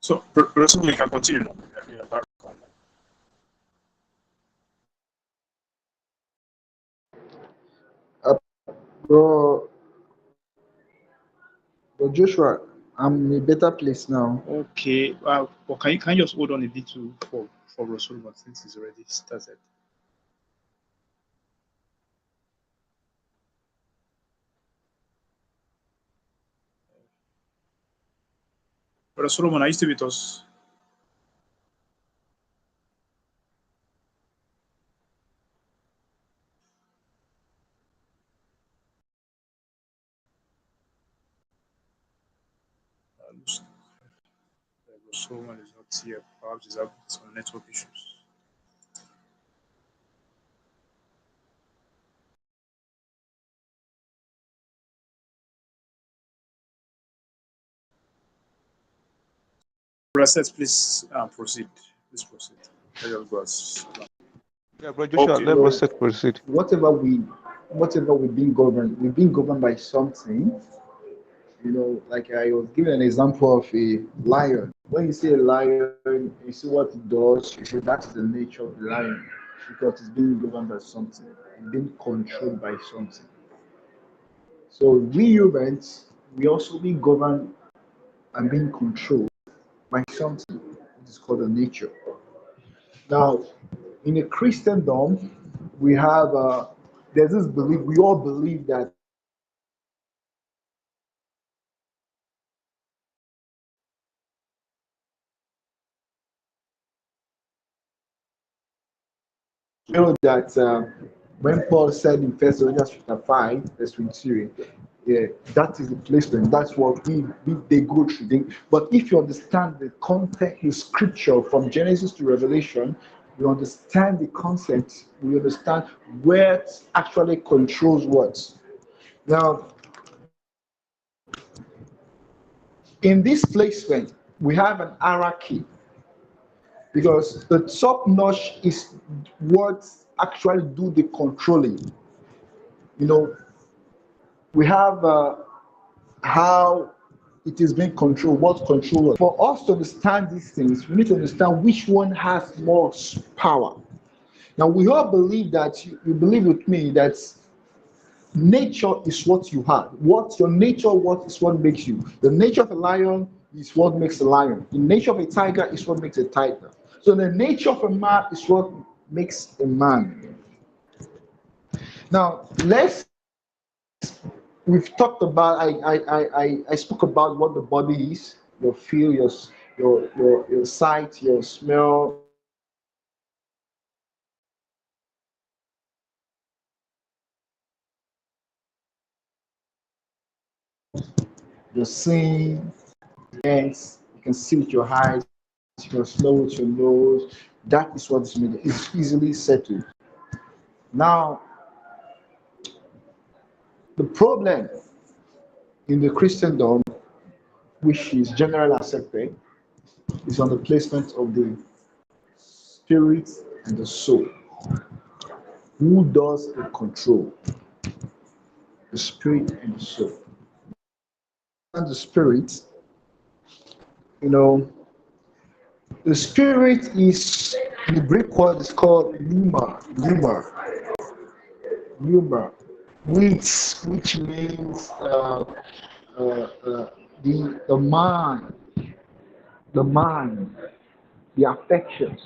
So, Rasul, you can continue now. Yeah, Bro, but Joshua, I'm in a better place now. okay. Well, can you just hold on a little for Rasul since he's already started? Brother Solomon, are you still with us? Looks like Brother Solomon is not here. Perhaps he's having some network issues. Brother Seth, please proceed. Please proceed. Let us go Yeah, bro Joshua, okay. let So Brosette proceed. whatever we've been governed by something. Like I was giving an example of a lion. When you see a lion, you see what it does, you say that's the nature of the lion because it's being governed by something, it's being controlled by something. So we humans, we also being governed and being controlled by something. It is called a nature. Now, in a Christendom, we have there's this belief. We all believe that that when Paul said in First Corinthians chapter 5, verse 22, yeah, that is the placement. That's what they go through. But if you understand the context, the scripture from Genesis to Revelation, you understand the concept. You understand where it actually controls what. Now, in this placement, we have an hierarchy because the top notch is what actually do the controlling. You know, we have how it is being controlled, what control. For us to understand these things, we need to understand which one has more power. Now, we all believe that you believe with me that nature is what you have. What your nature, what is what makes you. The nature of a lion is what makes a lion. The nature of a tiger is what makes a tiger. So the nature of a man is what makes a man. Now, we've talked about I spoke about what the body is, your feel, your sight, your smell, your seeing, yes, you can see with your eyes, you can smell with your nose. That is what is made. It's easily settled. Now, the problem in the Christendom, which is generally accepted, is on the placement of the spirit and the soul. Who does the control? The spirit and the soul. And the spirit, you know, the spirit is the Greek word is called pneuma, which means the mind, the affections,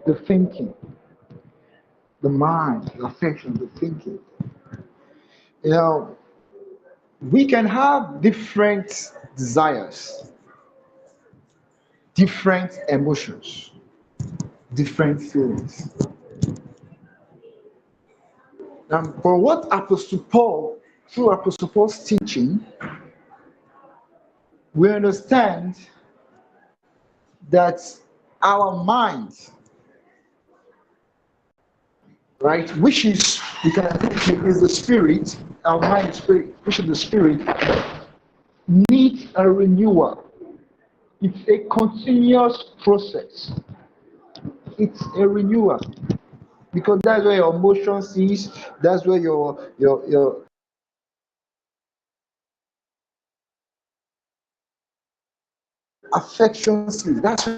the thinking, the mind, the affections, the thinking. You know, we can have different desires, different emotions, different feelings. For what Apostle Paul, through Apostle Paul's teaching, we understand that our mind, right, which is we can identify is the spirit, our mind, spirit, which is the spirit, needs a renewal. It's a continuous process. It's a renewal because that's where your emotions is. That's where your affection sleep. That's